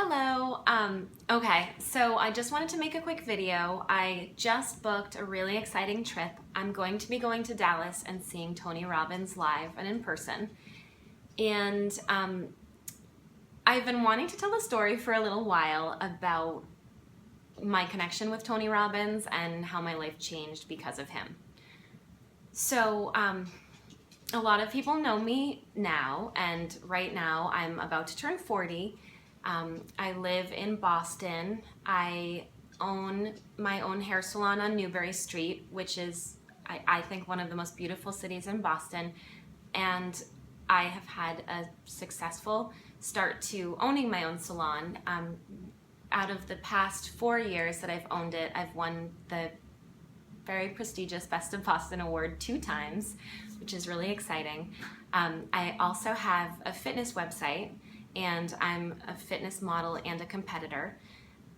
Hello. Okay, so I just wanted to make a quick video. I just booked a really exciting trip. I'm going to be going to Dallas and seeing Tony Robbins live and in person. And I've been wanting to tell a story for a little while about my connection with Tony Robbins and how my life changed because of him. So a lot of people know me now, and right now I'm about to turn 40. I live in Boston. I own my own hair salon on Newbury Street, which is, I think, one of the most beautiful cities in Boston. And I have had a successful start to owning my own salon. Out of the past 4 years that I've owned it, I've won the very prestigious Best of Boston Award 2 times, which is really exciting. I also have a fitness website, and I'm a fitness model and a competitor.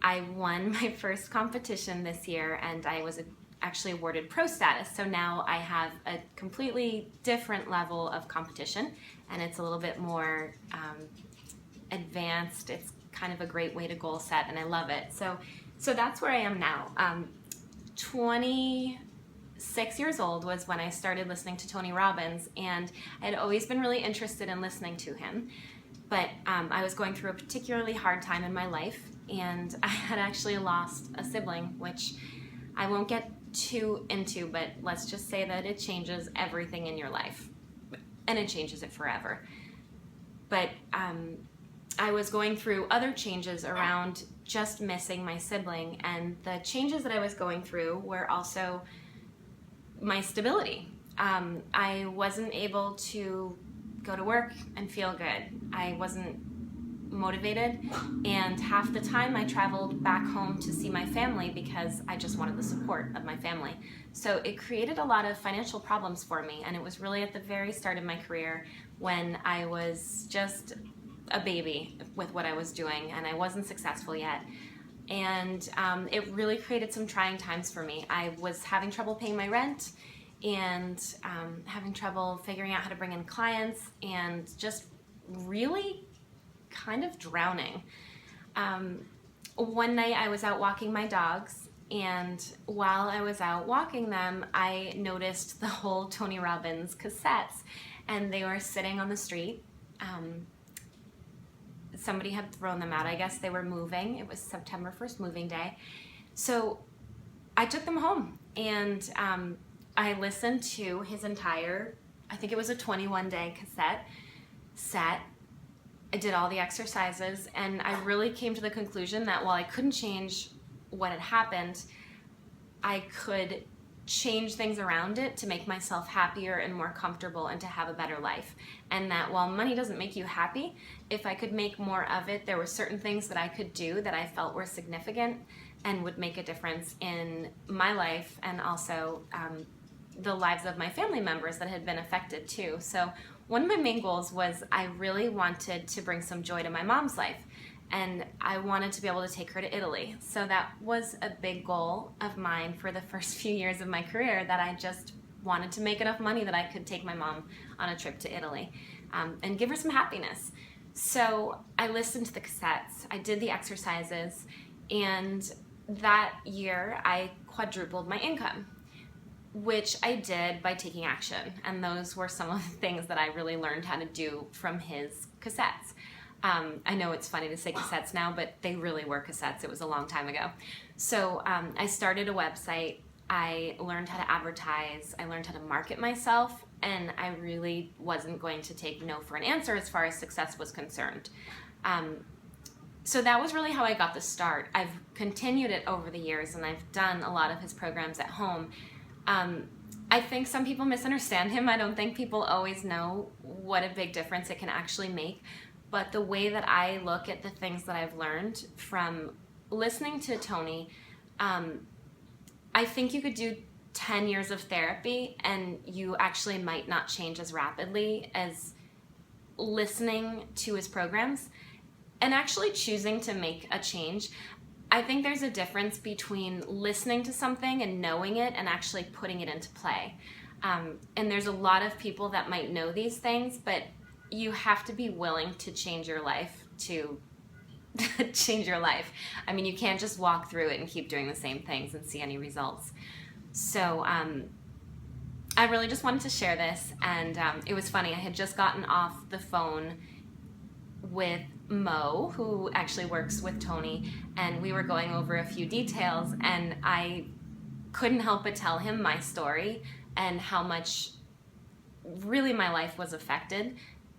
I won my first competition this year, and I was actually awarded pro status. So now I have a completely different level of competition, and it's a little bit more advanced. It's kind of a great way to goal set, and I love it. So that's where I am now. 26 years old was when I started listening to Tony Robbins, and I had always been really interested in listening to him. But I was going through a particularly hard time in my life, and I had actually lost a sibling, which I won't get too into, but let's just say that it changes everything in your life, and it changes it forever. But I was going through other changes around just missing my sibling, and the changes that I was going through were also my stability. I wasn't able to go to work and feel good. I wasn't motivated, and half the time I traveled back home to see my family because I just wanted the support of my family. So it created a lot of financial problems for me, and it was really at the very start of my career when I was just a baby with what I was doing, and I wasn't successful yet. And it really created some trying times for me. I was having trouble paying my rent, and having trouble figuring out how to bring in clients, and just really kind of drowning. One night I was out walking my dogs, and while I was out walking them, I noticed the whole Tony Robbins cassettes, and they were sitting on the street. Somebody had thrown them out. I guess they were moving. It was September 1st moving day. So I took them home, and I listened to his entire, I think it was a 21-day cassette set. I did all the exercises, and I really came to the conclusion that while I couldn't change what had happened, I could change things around it to make myself happier and more comfortable and to have a better life. And that while money doesn't make you happy, if I could make more of it, there were certain things that I could do that I felt were significant and would make a difference in my life, and also the lives of my family members that had been affected too. So one of my main goals was I really wanted to bring some joy to my mom's life, and I wanted to be able to take her to Italy. So that was a big goal of mine for the first few years of my career, that I just wanted to make enough money that I could take my mom on a trip to Italy and give her some happiness. So I listened to the cassettes, I did the exercises, and that year I quadrupled my income, which I did by taking action. And those were some of the things that I really learned how to do from his cassettes. I know it's funny to say cassettes now, but they really were cassettes. It was a long time ago. So I started a website. I learned how to advertise. I learned how to market myself, and I really wasn't going to take no for an answer as far as success was concerned. So that was really how I got the start. I've continued it over the years, and I've done a lot of his programs at home. I think some people misunderstand him. I don't think people always know what a big difference it can actually make. But the way that I look at the things that I've learned from listening to Tony, I think you could do 10 years of therapy and you actually might not change as rapidly as listening to his programs and actually choosing to make a change. I think there's a difference between listening to something and knowing it and actually putting it into play. And there's a lot of people that might know these things, but you have to be willing to change your life to change your life. I mean, you can't just walk through it and keep doing the same things and see any results. So I really just wanted to share this, and it was funny. I had just gotten off the phone with Mo, who actually works with Tony, and we were going over a few details, and I couldn't help but tell him my story and how much really my life was affected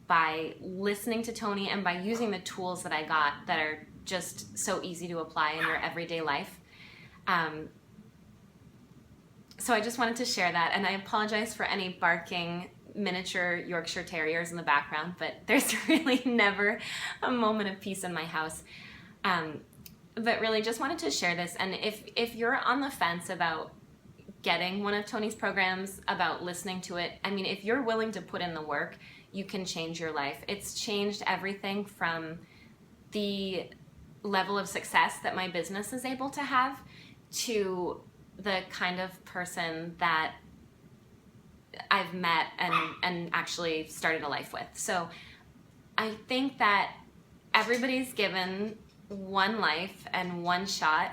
by listening to Tony and by using the tools that I got that are just so easy to apply in your everyday life. So I just wanted to share that, and I apologize for any barking miniature Yorkshire Terriers in the background, but there's really never a moment of peace in my house. But really just wanted to share this, and if you're on the fence about getting one of Tony's programs, about listening to it, I mean, if you're willing to put in the work, you can change your life. It's changed everything from the level of success that my business is able to have to the kind of person that I've met and actually started a life with. So I think that everybody's given one life and one shot.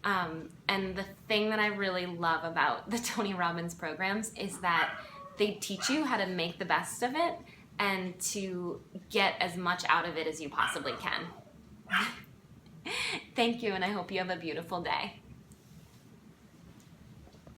And the thing that I really love about the Tony Robbins programs is that they teach you how to make the best of it and to get as much out of it as you possibly can. Thank you, and I hope you have a beautiful day.